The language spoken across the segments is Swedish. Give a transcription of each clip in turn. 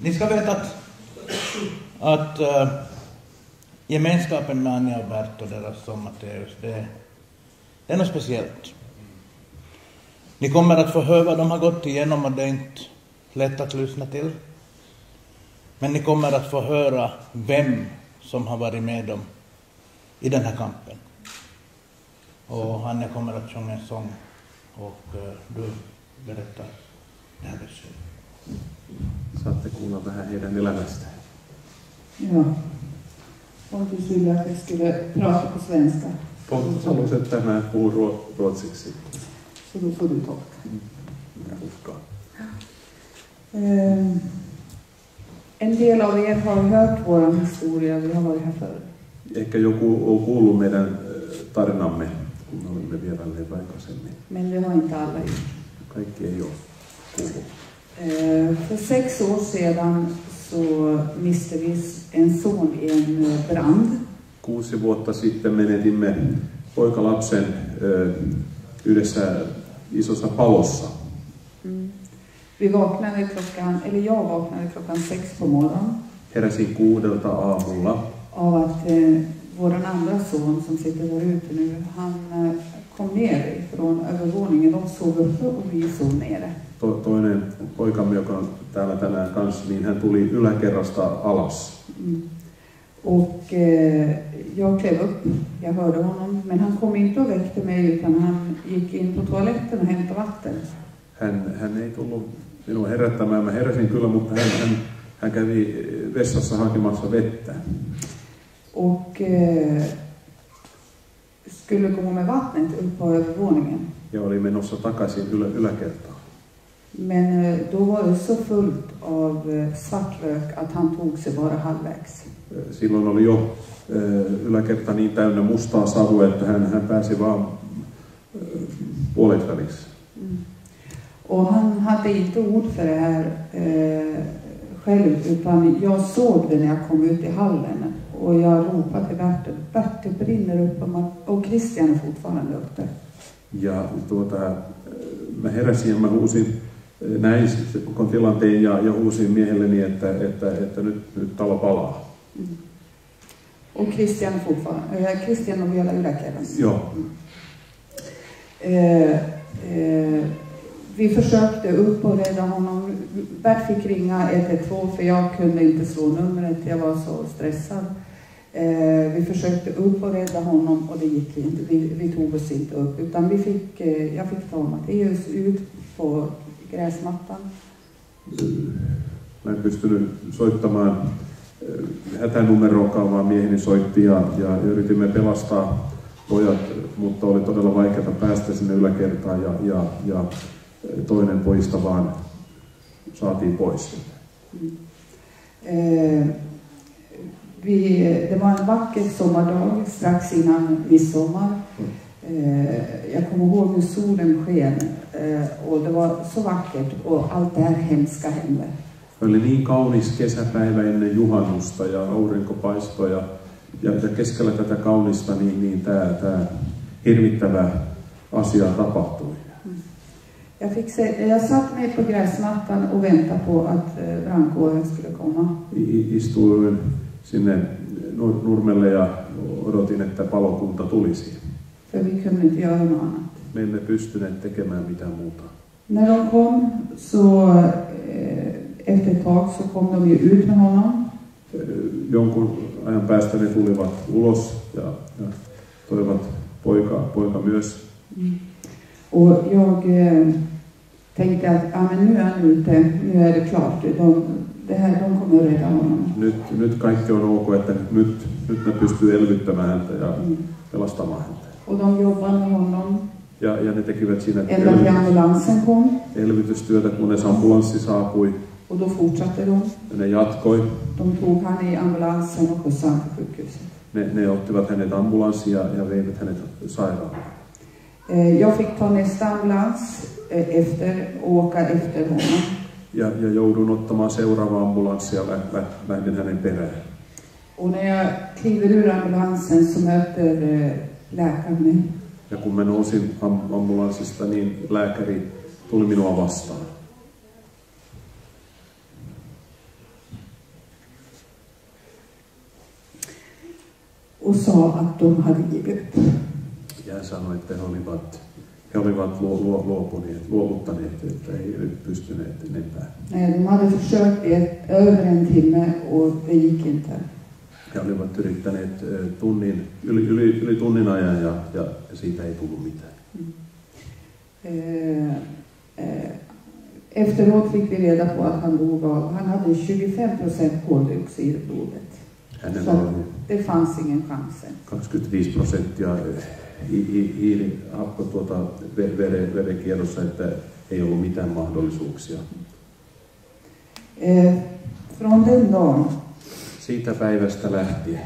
Ni ska veta att gemenskapen med Anja och Bert och deras son Matteus, det är något speciellt. Ni kommer att få höra vad de har gått igenom och det är inte lätt att lyssna till. Men ni kommer att få höra vem som har varit med dem i den här kampen. Och Anja kommer att sjunga en sång och du berättar det här besöket. Saatte kuulla vähän heidän elämästään. Ja. Pontus ville att jag skulle prata på svenska. Pontus halusi, että mä puhun ruotsiksi. Så då får du tolka. Ja uhkaa. En del av er har hört vår historia, vi har varit här förr. Ehkä joku on kuullut meidän tarinamme, kun olemme vierailleet aikaisemmin. Men det har inte alla gjort. Kaikki ei ole kuullut. För 6 år sedan så miste vi en son i en brand. 6 vuotta sitten menetimme poikalapsen yhdessä isossa palossa. Vi vaknade jag vaknade klockan 6 på morgonen. Heräsin 6 aamulla. Av att våran andra son som sitter där ute nu, han kom ner från övervåningen. De sov uppe och vi sov nere. Toinen poikamme, joka on täällä tänään kanssa, niin hän tuli yläkerrasta alas. Och jag klev upp, jag hörde honom, men han kom inte och väckte mig utan han gick in på toaletten och hämtade vatten. Hän ei tullut minua herättämään, mä heräsin kyllä, mutta hän kävi vessassa hakemassa vettä. Och skulle gå med vattnet upp på övervåningen. Ja oli menossa takaisin yläkertaan. Men då var det så fullt av svart rök att han tog sig bara halvvägs. Silloin oli jo yläkerta niin täynnä mustaa savua, että hän pääsi vaan puolet väliksi. Och han hade inte ord för det här själv, utan jag såg det när jag kom ut i hallen. Och jag ropade till Bert, Bert, det brinner upp och Christian är fortfarande uppe. Ja mä heräsin ja mä huusin, näin koko tilanteen ja huusin miehelleni, että nyt talo palaa. Och Christian fortfarande, Christian on vielä yläkerrassa. Joo. Vi försökte upp och rädda honom. Bert fick ringa 112 för jag kunde inte slå numret, jag var så stressad. Vi försökte upp och rädda honom och det gick inte. Vi tog oss inte upp utan jag fick ta Matteus ut på gräsmattan. Mä en pystynyt soittamaan hätänumeroakaan, vaan mieheni soitti ja yritimme pelastaa pojat, mutta oli todella vaikeaa päästä sinne yläkertaan ja toinen pojista vaan saatiin pois. Det var en vacker sommardag strax innan midsommar. Jag kommer ihåg hur solen sken och det var så vackert och allt det här hemska hände. Oli niin kaunis kesäpäivä ennen juhannusta ja aurinko paistoi ja keskellä tätä kaunista niin tämä hirvittävä asia tapahtui. Jag satt mig på gräsmattan och väntade på att brandkåren skulle komma. Istuin sinne nurmelle ja odotin, että palokunta tulisi. För vi kunde inte göra något annat. Me emme pystyneet tekemään mitään muuta. När de kom så efter ett tag så kom de ju ut med honom. Jonkun ajan päästä ne tulivat ulos ja toivat poika myös. Och jag tänkte att men nu är han ute, nu är det klart. De kommer att rädda honom. Nyt kaikki on ok, että nyt ne pystyy elvyttämään häntä ja pelastamaan häntä. Och de jobbade med honom. Ja ne tekivät siinä ambulansen kom. Elvytystyötä, kunnes ambulanssi saapui. Och då fortsatte de. Ja ne jatkoi. De tog han i ambulansen och skjutsade honom till sjukhuset. Ne ottivat hänet ambulanssiin ja veivät hänet sairaalaan. Jag fick ta nästa ambulans och åka efter honom. Ja joudun ottamaan seuraava ambulanssi ja lähdin hänen perään. Och när jag kliver ur ambulansen så möter läkaren mig. Ja kun mä nousin ambulanssista, niin lääkäri tuli minua vastaan. och sa att de hade givit upp. Ja hän sanoi, että he olivat luovuttaneet, että ei nyt pystyneet enempää. Nej, de hade försökt i över en timme och det gick inte. He olivat yrittäneet yli tunnin ajan ja siitä ei tullut mitään. Efteråt fick vi reda på att han hade 25% koldioxid i blodet. Så det fanns ingen chans. 25% hiilihappo verenkierrossa, että ei ollut mitään mahdollisuuksia. Från den dagen. Siitä päivästä lähtien.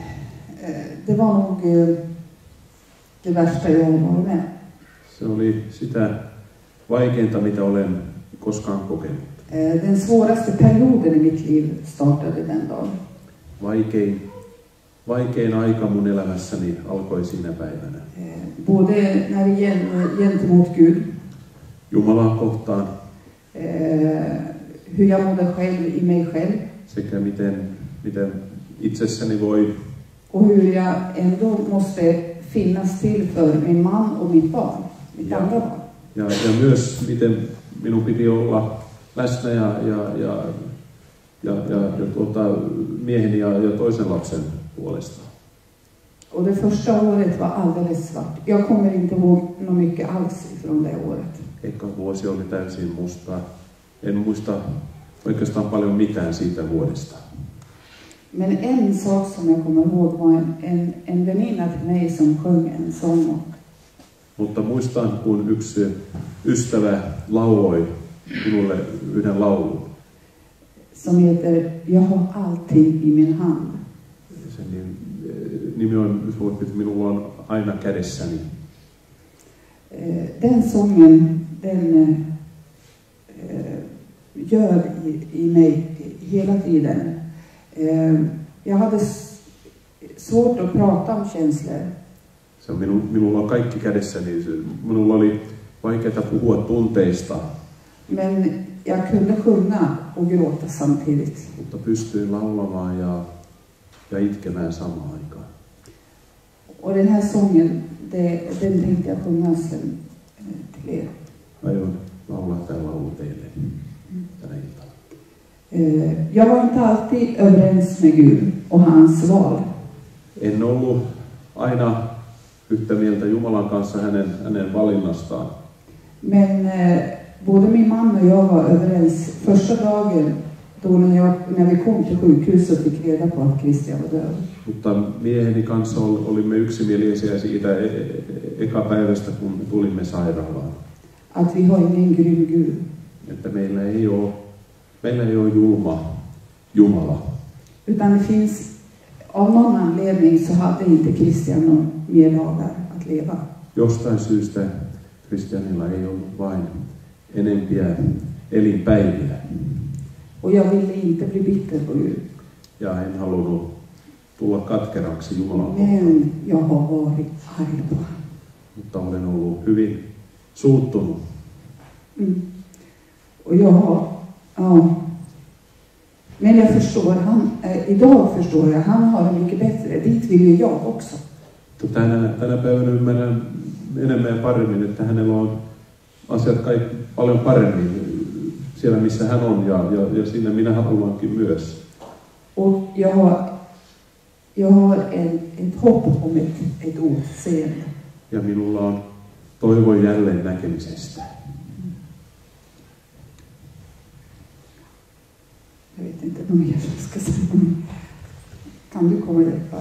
Det var nog det värsta jag har varit med. Se oli sitä vaikeinta, mitä olen koskaan kokenut. Den svåraste perioden i mitt liv startade den dagen. Vaikein aika mun elämässäni alkoi siinä päivänä. Både när det gentemot Gud. Jumalaa kohtaan. Hur jag mådde själv i mig själv. Sekä miten itsessäni voi. Och hur jag ändå måste finnas till för min man och mitt barn. Mitt andra barn. Ja myös miten minun piti olla läsnä ja mieheni ja toisen lapsen puolesta. Och det första året var alldeles svart. Jag kommer inte ihåg något mycket alls från det året. Eka vuosi oli täysin mustaa. En muista oikeastaan paljon mitään siitä vuodesta. Men en sak som jag kommer ihåg var en väninna till mig som sjöng en sång. Mutta muistan, kun yksi ystävä lauloi minulle yhden laulun. Som heter Jag har allting i min hand. Sen nimi on, minulla on aina kädessäni. Den sången, den gör i mig hela tiden. Jag hade svårt att prata om känslor. Se on minulla on kaikki kädessäni. Minulla oli vaikeaa puhua tunteista. Men jag kunde sjunga och gråta samtidigt. Mutta pystyin laulamaan ja itkemään samaan aikaan. Och den här sången, den tänkte jag sjunga sen till er. Aion laulaa tämän laulun teille tänä iltana. Jag var inte alltid överens med Gud och hans val. En ollut aina yhtä mieltä Jumalan kanssa hänen valinnastaan. Men både min man och jag var överens första dagen då när vi kom till sjukhuset och fick reda på att Christian var död. Mutta mieheni kanssa olimme yksimielisiä siitä eka päivästä, kun tulimme sairaalaan. Att vi har ingen grym Gud. Että meillä ei ole julma Jumala. Utan det finns, av någon anledning så hade inte Christian någon mer dagar att leva. Jostain syystä Christianilla ei ollut vain enempiä elinpäiviä. Och jag ville inte bli bitter på Gud. Ja en halunnut tulla katkeraksi Jumalan. Men jag har varit arg på honom. Mutta olen ollut hyvin suuttunut. Och men jag förstår, idag förstår jag, han har det mycket bättre. Dit vill ju jag också. Tänä päivänä ymmärrän enemmän ja paremmin, että hänellä on asiat kaikki paljon paremmin siellä, missä hän on, ja sinne minä haluankin myös. Och jag har ett hopp om ett återseende. Ja minulla on toivo jälleen näkemisestä. Jag vet inte vad mer jag ska säga. Kan du komma och hjälpa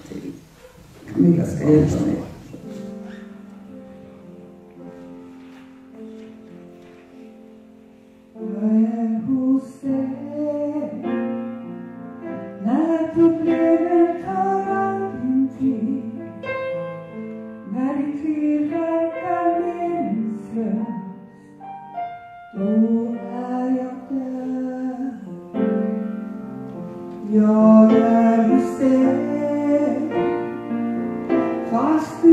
till? Camilla ska hjälpa mig. Jag är hos dig när problemen tar all din tid, när ditt liv verkar meningslöst, då är jag där. Jag är hos dig fast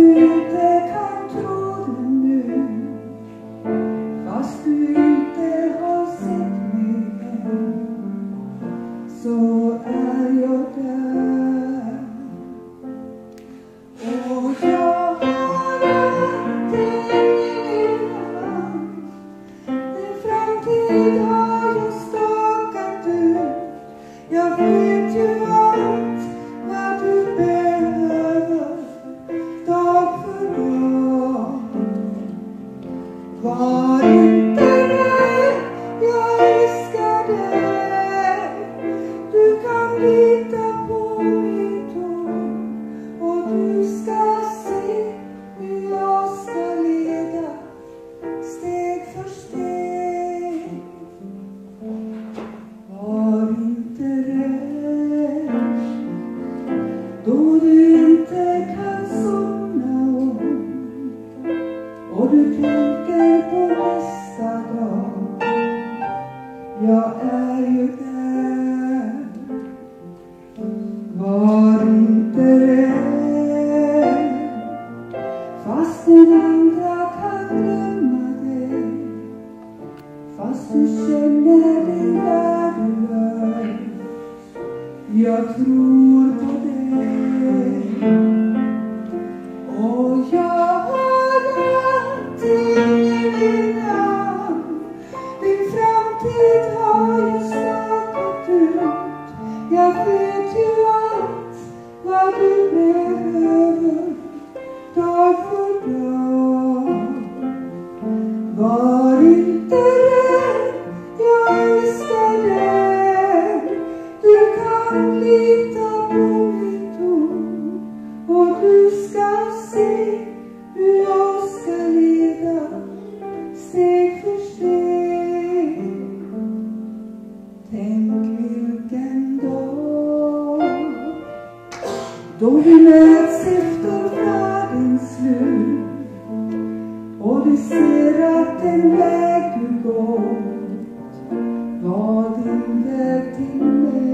Var inte rädd, jag älskar dig. Du kan lita på mitt ord, och du ska se hur jag ska leda steg för steg. Var inte rädd, då du inte kan somna om, och du tänker på nästa dag. Jag är ju där. Var inte rädd, fast den andra kan glömma dig, fast du känner dig värdelös. Jag tror på dig, och jag har allting i min hand. Din framtid har jag stakat ut. Jag vet ju allt vad du behöver, dag för dag. Var inte rädd, jag älskar dig. Du kan lita på mitt ord, och du ska se hur jag ska leda steg för steg. Tänk vilken dag då vi möts efter världens slut, och du ser att den väg du gått var din väg till mig.